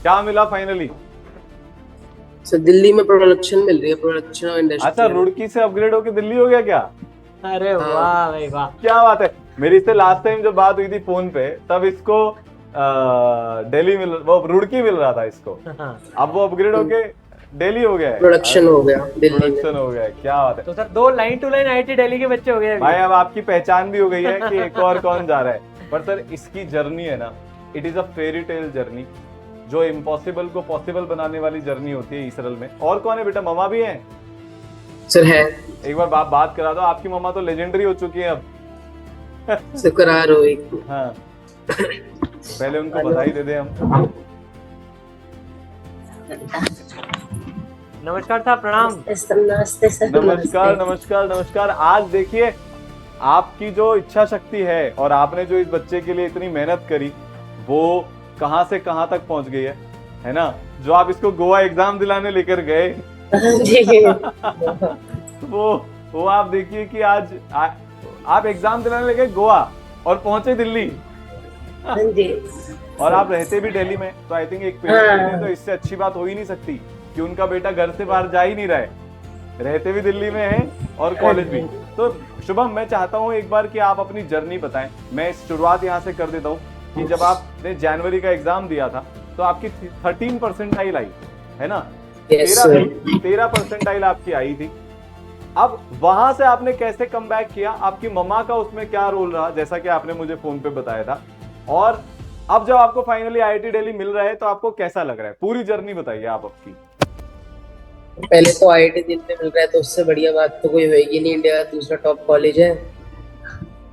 क्या मिला finally? Sir Delhi में प्रोडक्शन मिल रही है, प्रोडक्शन और अच्छा, इंडस्ट्री। रुड़की से अपग्रेड होके दिल्ली हो गया क्या? अरे हाँ वाह भाई वाह। क्या बात है। मेरी इससे लास्ट टाइम जब बात हुई थी फोन पे, तब इसको दिल्ली मिल, वो रुड़की मिल रहा था इसको। हाँ। अब वो अपग्रेड होके दिल्ली हो गया है। प्रोडक्शन हो गया दिल्ली में। प्रोडक्शन हो गया है, क्या बात है। तो sir 2 line to line IIT Delhi के बच्चे हो गए भाई अभी। अब आपकी पहचान भी हो गई है कि एक और कौन जा रहा है। पर सर इसकी जर्नी है ना, it is a fairy tale journey, जो इम्पॉसिबल को पॉसिबल बनाने वाली जर्नी होती है इसरल में। और कौन है बेटा? ममा भी है? सर है। एक बार बात करा दो, आपकी मम्मा तो लेजेंडरी हो चुकी है अब। सर करा रहे हो एक। हाँ, पहले उनको बधाई दे दे हम। नमस्कार साहब, प्रणाम। नमस्ते सर। नमस्कार नमस्कार नमस्कार। आज देखिए, आपकी जो इच्छा शक्ति है और आपने जो इस बच्चे के लिए इतनी मेहनत करी, वो कहां से कहां तक पहुंच गई है ना? जो आप इसको गोवा एग्जाम दिलाने लेकर गए वो आप देखिए कि आज आप एग्जाम दिलाने लगे गोवा और पहुंचे दिल्ली। और आप रहते भी दिल्ली में, तो आई थिंक एक पेरेंट्स के लिए तो इससे अच्छी बात हो ही नहीं सकती कि उनका बेटा घर से बाहर जा ही नहीं रहा है, रहते भी दिल्ली में है और कॉलेज भी। तो शुभम, मैं चाहता हूँ एक बार कि आप अपनी जर्नी बताएं। मैं शुरुआत यहाँ से कर देता हूँ कि जब आपने जनवरी का एग्जाम दिया था तो आपकी 13 परसेंटाइल आई है ना? 13 परसेंटाइल आपकी आई थी। अब वहां से आपने कैसे कम बैक किया? आपकी मम्मा का उसमें क्या रोल रहा, जैसा कि आपने मुझे फोन पे बताया था? और अब जब आपको फाइनली आईआईटी दिल्ली मिल रहा है तो आपको कैसा लग रहा है? पूरी जर्नी बताइए आप आपकी। पहले तो आईआईटी दिल्ली में मिल रहा है तो उससे बढ़िया बात तो कोई होगी नहीं, इंडिया का दूसरा टॉप कॉलेज है।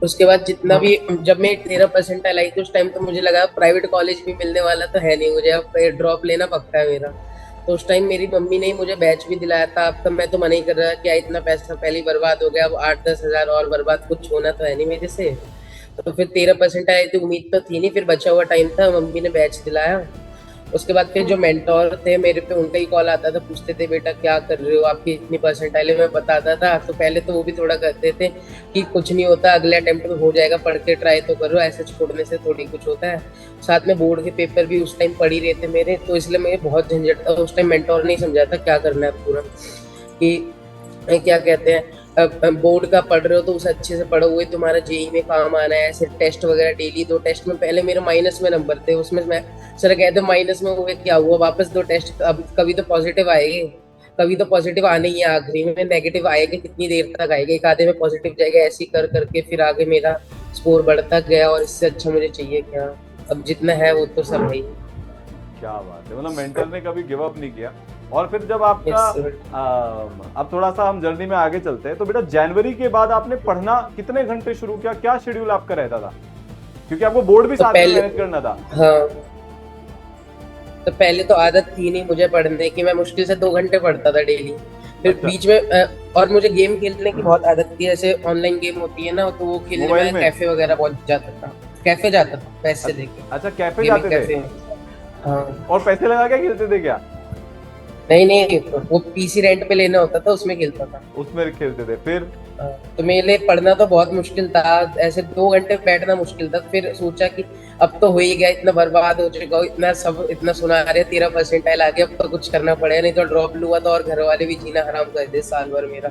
उसके बाद जितना भी, जब मैं 13 परसेंटाइल आई तो उस टाइम तो मुझे लगा प्राइवेट कॉलेज भी मिलने वाला तो है नहीं, मुझे अब ड्रॉप लेना पक्का है मेरा। तो उस टाइम मेरी मम्मी ने मुझे बैच भी दिलाया था। अब तो मैं तो मना ही कर रहा, क्या इतना पैसा पहले ही बर्बाद हो गया, अब 8-10 हजार और बर्बाद, कुछ होना तो है नहीं मेरे से। तो फिर 13 परसेंट आई थी, उम्मीद तो थी नहीं, फिर बचा हुआ टाइम था, मम्मी ने बैच दिलाया। उसके बाद फिर जो मेंटोर थे मेरे पे, उनका ही कॉल आता था, पूछते थे बेटा क्या कर रहे हो, आपकी इतनी परसेंटाइल है, मैं बताता था। तो पहले तो वो भी थोड़ा करते थे कि कुछ नहीं होता, अगले अटेम्प्ट में हो जाएगा, पढ़ के ट्राई तो करो, ऐसे छोड़ने से थोड़ी कुछ होता है। साथ में बोर्ड के पेपर भी उस टाइम पढ़ ही रहे थे मेरे, तो इसलिए मुझे बहुत झंझट था। उस टाइम मेंटोर ने समझा था क्या करना है पूरा, कि क्या कहते हैं, बोर्ड का पढ़ रहे हो तो उसे अच्छे से पढ़ो, वही तुम्हारा जेई में काम आना है। ऐसे टेस्ट वगैरह डेली 2 टेस्ट में, पहले मेरे माइनस में नंबर थे, उसमें मैं सर कहते माइनस में हुए, क्या हुआ, वापस 2 टेस्ट, अब कभी तो पॉजिटिव आएंगे, कभी तो पॉजिटिव आने ही है, आखिरी में नेगेटिव आएगा, कितनी देर तक आएगा, एक आधे में पॉजिटिव जाएगा, ऐसे कर करके फिर आगे मेरा स्कोर बढ़ता गया। और इससे अच्छा मुझे चाहिए क्या, अब जितना है वो तो सब है। क्या बात है, मतलब मेंटर ने कभी गिव अप नहीं किया। और फिर जब आपका अब थोड़ा सा हम जर्नी में आगे चलते हैं, तो बेटा जनवरी के बाद आपने पढ़ना कितने घंटे शुरू किया? क्या शेड्यूल आपका रहता था? क्योंकि आपको बोर्ड भी तो साथ में मैनेज करना था। हाँ, तो पहले तो आदत थी नहीं मुझे पढ़ने की, मैं मुश्किल से 2 घंटे पढ़ता था डेली। फिर अच्छा। बीच में और मुझे गेम खेलने की बहुत आदत थी, जैसे ऑनलाइन गेम होती है ना, तो वो खेलने में कैफे वगैरह पहुंच जाता था, कैफे जाता था पैसे देके। अच्छा, कैफे जाते थे? हाँ। और पैसे लगा के खेलते थे क्या? नहीं, वो पीसी रेंट पे लेना होता था, उसमें खेलता था। उसमें खेलते थे फिर? तो मेरे लिए पढ़ना तो बहुत मुश्किल था, ऐसे 2 घंटे बैठना मुश्किल था। फिर सोचा कि अब तो हो ही गया, इतना बर्बाद हो चुका, इतना सब इतना सुना रहे, 13 परसेंटाइल आ गया, अब तो कुछ करना पड़ेगा, नहीं तो ड्रॉप लूंगा तो और घर वाले भी जीना हराम कर दे साल भर मेरा।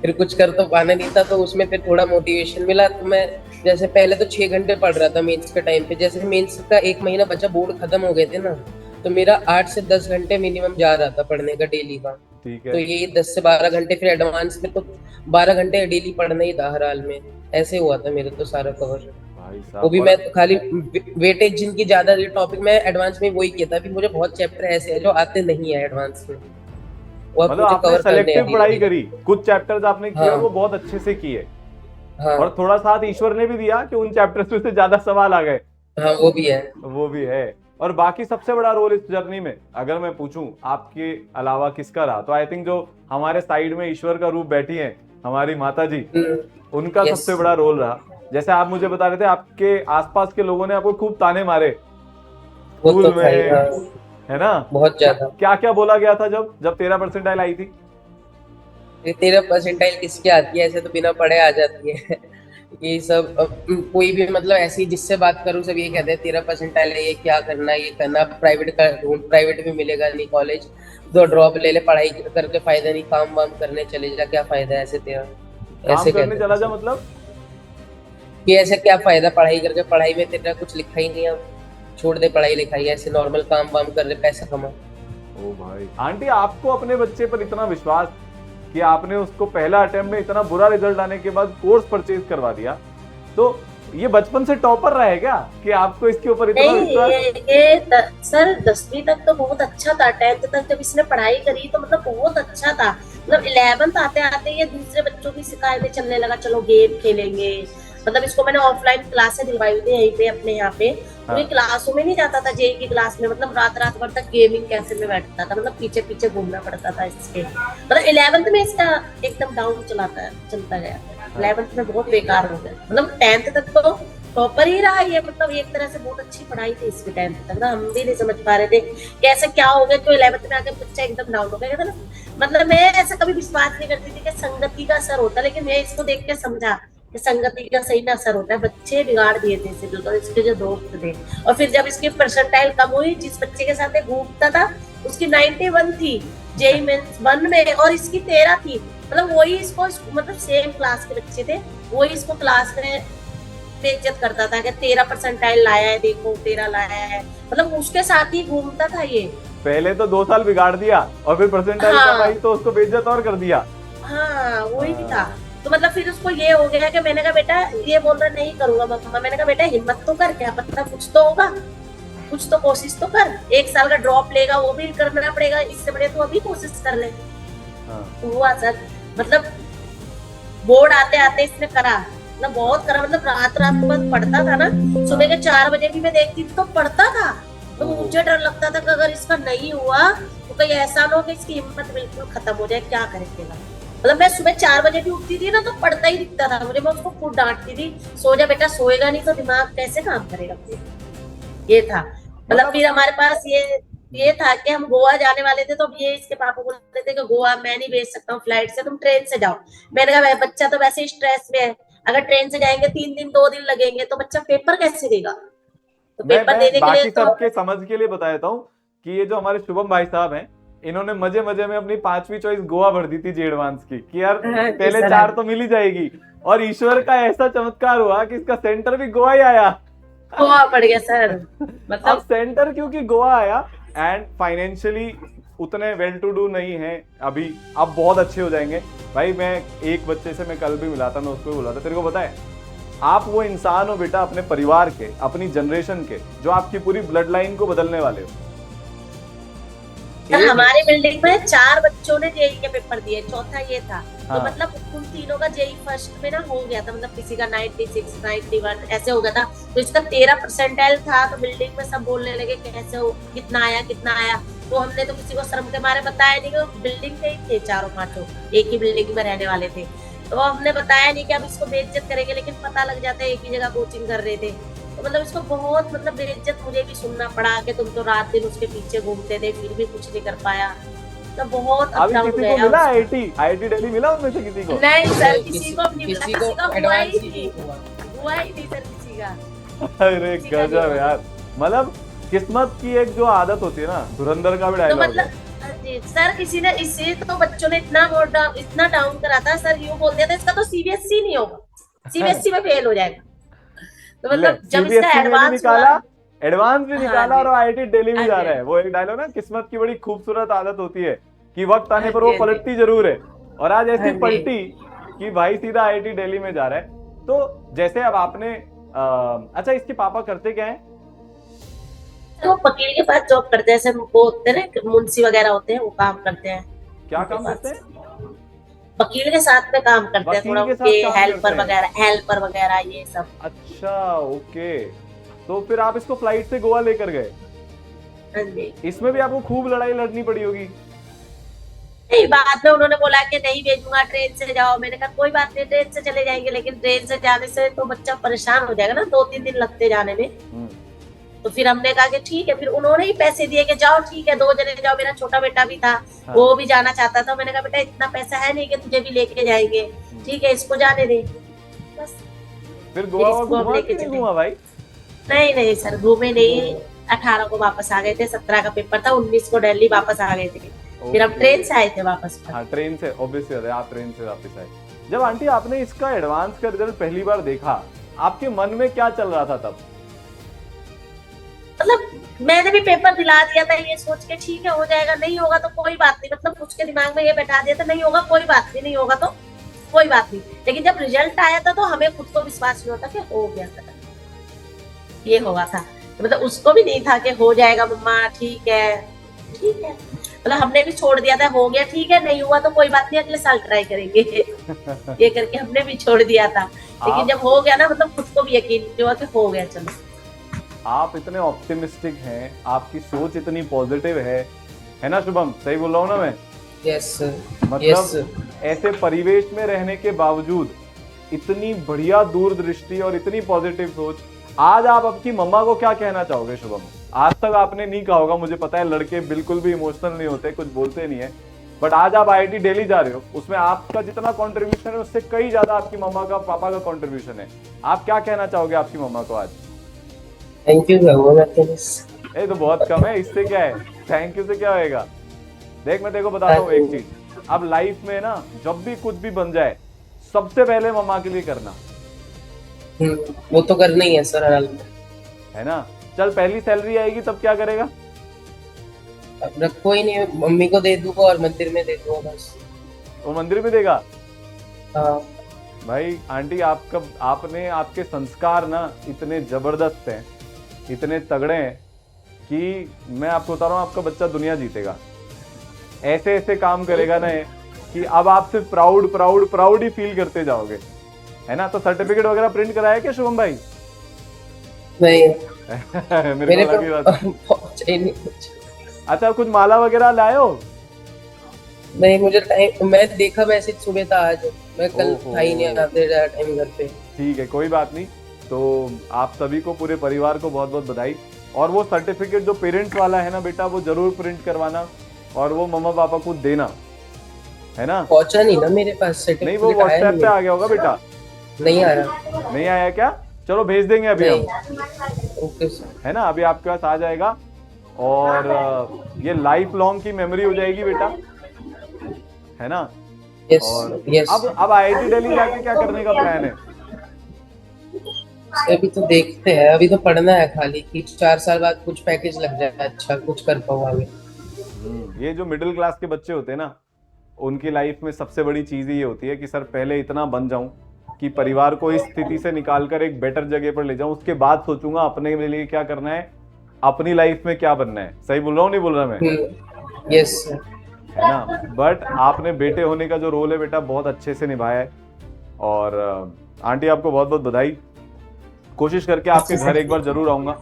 फिर कुछ कर तो पाना नहीं था, तो उसमें फिर थोड़ा मोटिवेशन मिला। तो मैं जैसे पहले तो 6 घंटे पढ़ रहा था मेंस के टाइम पे, जैसे मेंस का 1 महीना बचा, बोर्ड खत्म हो गए थे ना, तो मेरा 8 से 10 घंटे मिनिमम जा रहा था पढ़ने का डेली का। ठीक है। तो ये 10 से 12 घंटे, फिर एडवांस में तो 12 घंटे डेली पढ़ना ही था हर हाल में, ऐसे हुआ था मेरे तो सारा कवर। भाई साहब, वो भी मैं तो खाली वेटेज जिनकी ज्यादा टॉपिक में एडवांस में वही किया था, फिर मुझे बहुत चैप्टर ऐसे हैं जो आते नहीं है एडवांस में, वो मतलब मुझे आपने कवर करने सेलेक्टिव हैं पढ़ाई धीरे-धीरे। करी, कुछ चैप्टर्स आपने किए और वो बहुत अच्छे से किए। और थोड़ा साथ ईश्वर ने भी दिया कि उन चैप्टर्स में से ज्यादा सवाल आ गए। हाँ, वो भी है। वो भी है। और बाकी सबसे बड़ा रोल इस जर्नी में अगर मैं पूछूं आपके अलावा किसका रहा, तो आई थिंक जो हमारे साइड में ईश्वर का रूप बैठी है हमारी माता जी, उनका सबसे बड़ा रोल रहा। जैसे आप मुझे बता रहे थे, आपके आसपास के लोगों ने आपको खूब ताने मारे स्कूल में, है ना? बहुत ज्यादा। क्या क्या बोला गया था जब 13 परसेंटाइल आई थी? 13 परसेंटाइल किसकी आती है, ऐसे तो बिना पढ़े आ जाती है। ये सब कोई भी मतलब ऐसी जिससे बात करूं सब ये कहते हैं 13% है, ये क्या करना है, ये करना, प्राइवेट का ढूंढ, प्राइवेट में मिलेगा नहीं कॉलेज, तो ड्रॉप ले ले, पढ़ाई करके फायदा नहीं, काम वाम करने चले जा, क्या फायदा है ऐसे तेरा, काम ऐसे करने कहते चला हैं जा सब। मतलब? कि ऐसे क्या फायदा पढ़ाई करके, पढ़ाई में तेरा कुछ लिखा ही नहीं है, छोड़ दे पढ़ाई लिखाई, ऐसे नॉर्मल काम वाम कर ले, पैसा कमा। ओ भाई, आंटी आपको अपने बच्चे पर इतना विश्वास कि आपने उसको पहला अटेम्प्ट में इतना बुरा रिजल्ट आने के बाद कोर्स परचेज करवा दिया, तो ये बचपन से टॉपर रहा है क्या कि आपको इसके ऊपर इतना नहीं विश्वास? सर 10वीं तक तो बहुत अच्छा था, 10th तक जब इसने पढ़ाई करी तो मतलब बहुत अच्छा था, मतलब 11th आते आते ये दूसरे बच्चों की शिकायतें चलने लगा, चलो गेम खेलेंगे, मतलब इसको मैंने ऑफलाइन क्लासेस दिलवाई थी यहीं पे अपने यहाँ पे, तो ये क्लासों में नहीं जाता था, जेई की क्लास में मतलब रात रात भर तक गेमिंग कैफे में बैठता था, मतलब पीछे पीछे घूमना पड़ता था इसके, मतलब 11th में इसका एकदम डाउन चलता गया, 11th में बहुत बेकार हो गया, मतलब 10th तक तो टॉपर ही रहा ये, मतलब एक तरह से बहुत अच्छी पढ़ाई थी इसकी 10th तक ना, हम भी नहीं समझ पा रहे थे कैसे क्या हो गया, तो 11th में आके बच्चा एकदम डाउन हो गया था ना, मतलब मैं ऐसा कभी विश्वास नहीं करती थी कि संगति का असर होता, लेकिन मैं इसको देख के समझा कि संगति का सही में असर होता है, बच्चे बिगाड़ दिए थे इसे, तो इसके जो दोस्त थे, और फिर जब इसकी परसेंटाइल कम हुई, जिस बच्चे के साथ घूमता था उसकी 91 थी जेई मेंस 1 में, और इसकी 13 थी, मतलब वही इसको मतलब सेम क्लास के बच्चे थे, वही इसको क्लास में बेइज्जत करता था कि 13% लाया है, देखो 13 लाया है, मतलब उसके साथ ही घूमता था ये। पहले तो 2 साल बिगाड़ दिया और फिर परसेंटाइल कम आई तो उसको बेइज्जत और कर दिया। हाँ वही भी था, तो मतलब फिर उसको ये हो गया कि मैंने कहा बेटा ये बोल रहा नहीं करूंगा मम्मा, मैंने कहा बेटा हिम्मत तो कर, क्या पता कुछ तो होगा, कुछ तो कोशिश तो कर, 1 साल का ड्रॉप लेगा वो भी करना पड़ेगा, इससे बड़े तो अभी कोशिश कर ले। तो हुआ सर, मतलब बोर्ड आते आते इसने करा, मतलब बहुत करा, मतलब रात रात बस पढ़ता था ना, सुबह के 4 बजे भी मैं देखती थी तो पढ़ता था, तो मुझे डर लगता था कि अगर इसका नहीं हुआ तो कहीं ऐसा ना हो कि इसकी हिम्मत बिल्कुल खत्म हो जाए, क्या करेगा, मतलब मैं सुबह 4 बजे भी उठती थी ना तो पढ़ता ही दिखता था मुझे, मैं उसको खुद डांटती थी, सो जा बेटा, सोएगा नहीं तो दिमाग कैसे काम करेगा फिर, ये था। मतलब फिर हमारे पास ये था कि हम गोवा जाने वाले थे, तो अब ये इसके पापा बोलते थे कि गोवा मैं नहीं भेज सकता हूँ फ्लाइट से, तुम ट्रेन से जाओ, मैंने कहा बच्चा तो वैसे ही स्ट्रेस में है, अगर ट्रेन से जाएंगे 3 दिन 2 दिन लगेंगे तो बच्चा पेपर कैसे देगा, तो पेपर देने के लिए बाकी तो सबके समझ के लिए बता देता हूँ कि ये जो हमारे शुभम भाई साहब हैं, इन्होंने मजे मजे में अपनी 5वीं चॉइस गोवा भर दी थी जी एडवांस की, कि यार पहले 4 तो मिल ही जाएगी, और ईश्वर का ऐसा चमत्कार हुआ कि इसका सेंटर भी गोवा ही आया। गोवा पड़ गया सर, मतलब अब सेंटर क्योंकि गोवा आया, एंड फाइनेंशियली उतने वेल टू डू नहीं है अभी, अब बहुत अच्छे हो जाएंगे भाई। मैं एक बच्चे से मैं कल भी मिला था, मैं उसको बोला था, तेरे को पता है आप वो इंसान हो बेटा अपने परिवार के, अपनी जनरेशन के, जो आपकी पूरी ब्लड लाइन को बदलने वाले हो। हमारे बिल्डिंग में 4 बच्चों ने जेई के पेपर दिए, चौथा ये था, हाँ। तो मतलब उन तीनों का जेई फर्स्ट में ना हो गया था, मतलब किसी का 96 91 ऐसे हो गया था, तो इसका 13% था, तो बिल्डिंग में सब बोलने लगे कैसे हो, कितना आया, तो हमने तो किसी को शर्म के मारे बताया नहीं, कि बिल्डिंग के ही थे 4-5, एक ही बिल्डिंग में रहने वाले थे, तो हमने बताया नहीं कि अब इसको बेइज्जत करेंगे, लेकिन पता लग जाता है एक ही जगह कोचिंग कर रहे थे, तो मतलब इसको बहुत मतलब बेइज्जत मुझे भी सुनना पड़ा कि तुम तो रात दिन उसके पीछे घूमते थे फिर भी कुछ नहीं कर पाया, तो बहुत अभी अपडाउन किसी गया को मिला उसका। आईआईटी दिल्ली मिला उनमें से किसी को? नहीं सर किसी को भी नहीं मिला, किसी किसी को का हुआ एडवांस ही ही नहीं, नहीं हुआ। हुआ ही नहीं सर किसी का। अरे गजब यार, मतलब किस्मत की एक जो आदत होती है ना, धुरंधर का भी तो डायलॉग है। मतलब जी, सर किसी ने इससे तो बच्चों ने इतना डाउन करा था सर, यूं बोल दिया था इसका तो सीबीएसई नहीं होगा, सीबीएसई में फेल हो जाएगा, तो मतलब जब इसका सीबीएसई में भी एडवांस निकाला, हुआ, एडवांस भी हाँ निकाला, जी, और आईआईटी दिल्ली भी हाँ जा जी, रहा है। वो एक डायलॉग ना, किस्मत की बड़ी खूबसूरत आदत होती है कि वक्त आने पर वो हाँ जी, पलटती जरूर है, और आज ऐसी हाँ जी। पलटी कि भाई सीधा आईआईटी दिल्ली में जा रहा है। तो जैसे अब आपने अच्छा, इसके पापा करते क्या है? तो वकील के पास जॉब करते हैं, जैसे वो होते हैं ना मुंशी वगैरह होते हैं, वो काम करते हैं, क्या उनके काम पास करते हैं? वकील के साथ में काम करते हैं, वकील थोड़ा के साथ उनके काम करते हैं? हेल्पर वगैरह ये सब। अच्छा ओके, तो फिर आप इसको फ्लाइट से गोवा लेकर गए, हाँ जी, इसमें भी आपको खूब लड़ाई लड़नी पड़ी होगी। नहीं बाद में उन्होंने बोला कि नहीं भेजूंगा, ट्रेन से जाओ, मैंने कहा कोई बात नहीं ट्रेन से चले जाएंगे, लेकिन ट्रेन से जाने से तो बच्चा परेशान हो जाएगा ना, 2-3 दिन लगते जाने में, तो फिर हमने कहा कि ठीक है, फिर उन्होंने ही पैसे दिए कि जाओ ठीक है 2 जने जाओ, मेरा छोटा बेटा भी था, हाँ। वो भी जाना चाहता था, मैंने कहा बेटा इतना पैसा है नहीं कि तुझे भी लेके जाएंगे, ठीक है इसको जाने दे बस। फिर गोवा इसको हम घुमा लेके कि नहीं चले। घुमा भाई? नहीं नहीं सर, घूमे नहीं। 18 को वापस आ गए थे, 17 का पेपर था, 19 को दिल्ली वापस आ गए थे। फिर हम ओके। ट्रेन से आए थे वापस। हाँ ट्रेन से, ऑब्वियसली है, आप ट्रेन से वापस आए। जब आंटी आपने इसका एडवांस का रिजल्ट पहली बार देखा, आपके मन में क्या चल रहा था तब? मतलब मैंने भी पेपर दिला दिया था ये सोच के ठीक है हो जाएगा, नहीं होगा तो कोई बात नहीं, मतलब उसके दिमाग में ये बैठा दिया था नहीं होगा कोई बात नहीं, नहीं होगा तो कोई बात नहीं। लेकिन जब रिजल्ट आया था तो हमें खुद को विश्वास नहीं होता कि हो गया था, ये हुआ था। मतलब उसको भी नहीं था कि हो जाएगा मम्मा, ठीक है ठीक है। मतलब हमने भी छोड़ दिया था, हो गया ठीक है, नहीं हुआ तो कोई बात नहीं, अगले साल ट्राई करेंगे ये करके हमने भी छोड़ दिया था। लेकिन जब हो गया ना, मतलब खुद को भी यकीन नहीं हुआ कि हो गया। चलो, आप इतने ऑप्टिमिस्टिक हैं, आपकी सोच इतनी पॉजिटिव है ना शुभम? सही बोल रहा हूँ ना मैं? यस सर, मतलब यस सर। ऐसे परिवेश में रहने के बावजूद इतनी बढ़िया दूरदृष्टि और इतनी पॉजिटिव सोच, आज आप आपकी मम्मा को क्या कहना चाहोगे शुभम? आज तक आपने नहीं कहा होगा, मुझे पता है लड़के बिल्कुल भी इमोशनल नहीं होते, कुछ बोलते नहीं है, बट आज आप आईआईटी दिल्ली जा रहे हो, उसमें आपका जितना कंट्रीब्यूशन है उससे कई ज्यादा आपकी मम्मा का, पापा का कंट्रीब्यूशन है। आप क्या कहना चाहोगे आपकी मम्मा को आज? Thank you sir. ये तो बहुत कम है, इससे क्या है, थैंक यू से क्या होएगा? देख मैं तेरे को बताता हूँ एक चीज, अब लाइफ में ना जब भी कुछ भी बन जाए, सबसे पहले मम्मा के लिए करना वो तो करना ही है सर, है ना? चल पहली सैलरी आएगी तब क्या करेगा? अब रखो ही नहीं, मम्मी को दे दूंगा और मंदिर में दे दूंगा बस। वो मंदिर में देगा? हाँ भाई आंटी आपका, आपने, आपके संस्कार ना इतने जबरदस्त हैं, इतने तगड़े हैं कि मैं आपको बता रहा हूँ आपका बच्चा दुनिया जीतेगा। ऐसे ऐसे काम करेगा ना कि अब आप सिर्फ प्राउड प्राउड प्राउड ही फील करते जाओगे, है ना? तो सर्टिफिकेट वगैरह प्रिंट कराया क्या शुभम भाई? नहीं मेरे को लगी बात। पहुंचा ही नहीं कुछ। अच्छा कुछ माला वगैरह लाए हो? नहीं मुझे टाइम, मैं देखा मैसेज सुबह था आज, मैं कल ओहो। था ही नहीं आते टाइम घर पे। ठीक है कोई बात नहीं। तो आप सभी को, पूरे परिवार को बहुत बहुत बधाई। और वो सर्टिफिकेट जो पेरेंट्स वाला है ना बेटा, वो जरूर प्रिंट करवाना और वो मम्मा पापा को देना, है ना? पहुंचा नहीं ना मेरे पास नहीं सर्टिफिकेट। वो व्हाट्सएप पे आ गया होगा बेटा। नहीं आया। नहीं आया क्या? चलो भेज देंगे अभी हम, ओके सर। है ना? अभी आपके पास आ जाएगा और ये लाइफ लॉन्ग की मेमोरी हो जाएगी बेटा, है ना? यस और यस। अब आईआईटी दिल्ली जाके क्या करने का प्लान है? अभी तो देखते हैं, अभी तो पढ़ना है खाली कि 4 साल बाद कुछ पैकेज लग जाए, अच्छा कुछ कर पाऊँ आगे। ये जो मिडिल क्लास के बच्चे होते हैं ना, उनकी लाइफ में सबसे बड़ी चीज ये होती है कि सर पहले इतना बन जाऊं कि परिवार को इस स्थिति से निकालकर एक बेटर जगह पर ले जाऊं, उसके बाद सोचूंगा अपने लिए क्या करना है, अपनी लाइफ में क्या बनना है। सही बोल रहा हूँ नहीं बोल रहा मैं? Yes sir. है ना? बट आपने बेटे होने का जो रोल है बेटा बहुत अच्छे से निभाया है। और आंटी आपको बहुत बहुत बधाई। कोशिश करके आपके घर एक बार जरूर आऊंगा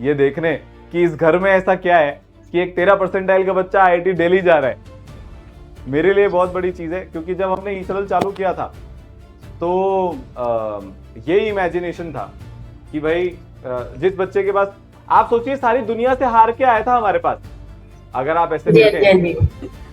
ये देखने कि इस घर में ऐसा क्या है कि एक 13 परसेंटाइल का बच्चा आईआईटी दिल्ली जा रहा है। मेरे लिए बहुत बड़ी चीज है, क्योंकि जब हमने ई-सरल चालू किया था तो ये इमेजिनेशन था कि भाई जिस बच्चे के पास, आप सोचिए सारी दुनिया से हार के आया था हमारे पास, अगर आप ऐसे देखें,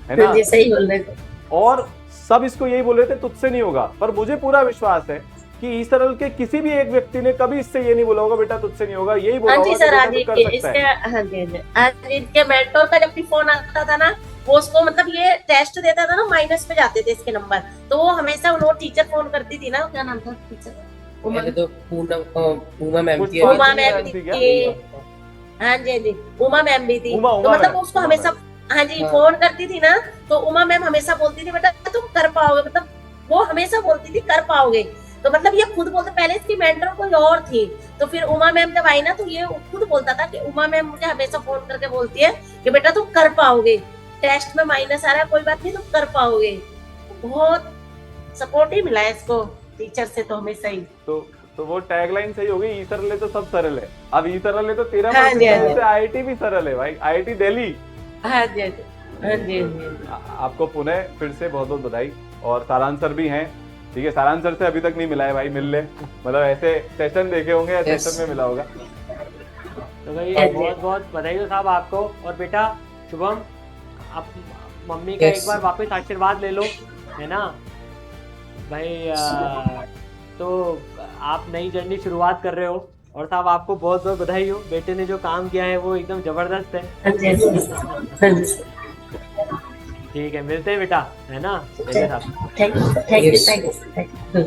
है ना? जी सही बोल रहे थे। और सब इसको यही बोल रहे थे तुझसे नहीं होगा, पर मुझे पूरा विश्वास है कि ई-सरल के किसी भी एक व्यक्ति ने कभी इससे ये नहीं बोला होगा बेटा तुझसे नहीं होगा, यही बोला हाँ जी होगा सर, कि आज बेटा तू कर इसके सकता है। हाँ जी हाँ जी, आज इनके मेंटोर का जब भी फोन आता था ना, वो उसको मतलब ये टेस्ट देता था ना, माइनस पे जाते थे इसके नंबर, तो वो हमेशा वो टीचर फोन करती थी ना, क्या नाम था टीचर? पहले तो पूना मैम कुछ थी। उमा उमा मैम थी थी। क्या? हाँ जी हाँ जी, उमा मैम भी थी। उमा तो मतलब मैम, उसको उमा हमेशा, हाँ जी, हाँ। फोन करती थी ना, तो उमा मैम हमेशा बोलती थी बेटा तुम कर पाओगे, मतलब वो हमेशा बोलती थी कर पाओगे। तो मतलब ये खुद बोलते, पहले इसकी मेंटर कोई और थी, तो फिर उमा मैम जब आई ना, तो ये खुद बोलता था कि उमा मैम मुझे हमेशा फोन करके बोलती है कि बेटा तुम कर पाओगे, टेस्ट में माइनस आ रहा है कोई बात नहीं, तुम कर पाओगे। बहुत सपोर्ट ही मिला है इसको टीचर से तो हमेशा ही। तो वो टैगलाइन सही हो गई, ई-सरल है तो सब सरल है। अब ई-सरल है तो 13 हाँ जी, हाँ जी। परसेंट से आईआईटी भी सरल है भाई, आईआईटी दिल्ली। हाँ जी हाँ जी हाँ जी हाँ जी। आपको पुनः फिर से बहुत बहुत बधाई। और सारांश सर भी हैं, ठीक है? सारांश सर से अभी तक नहीं मिला है भाई, मिल ले, मतलब ऐसे सेशन देखे होंगे या सेशन में मिला होगा। तो भाई बहुत बहुत बधाई हो साहब आपको। और बेटा शुभम, आप मम्मी का Yes. एक बार वापस आशीर्वाद ले लो, है ना भाई? तो आप नई जर्नी शुरुआत कर रहे हो, और साहब आपको बहुत बहुत बधाई हो, बेटे ने जो काम किया है वो एकदम जबरदस्त है। हाँ जी, हाँ जी, हाँ जी। ठीक है, मिलते हैं बेटा, है ना मेजर साहब। Thank you, thank you, Yes. Thank you.